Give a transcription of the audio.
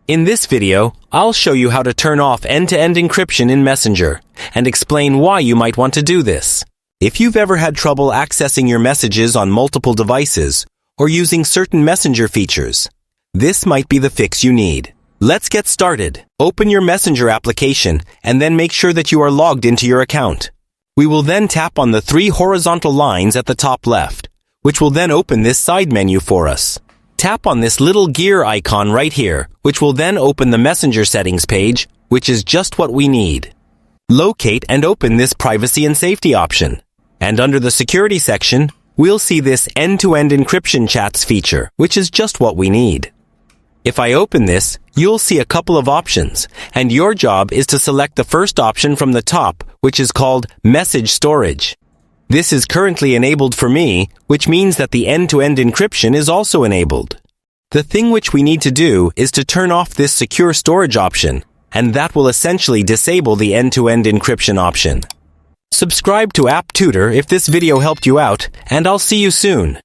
In this video, I'll show you how to turn off end-to-end encryption in Messenger and explain why you might want to do this. If you've ever had trouble accessing your messages on multiple devices or using certain Messenger features, this might be the fix you need. Let's get started. Open your Messenger application and then make sure that you are logged into your account. We will then tap on the 3 horizontal lines at the top left, which will then open this side menu for us. Tap on this little gear icon right here, which will then open the Messenger settings page, which is just what we need. Locate and open this privacy and safety option. And under the security section, we'll see this end-to-end encryption chats feature, which is just what we need. If I open this, you'll see a couple of options, and your job is to select the first option from the top, which is called Message Storage. This is currently enabled for me, which means that the end-to-end encryption is also enabled. The thing which we need to do is to turn off this secure storage option, and that will essentially disable the end-to-end encryption option. Subscribe to Tutor if this video helped you out, and I'll see you soon.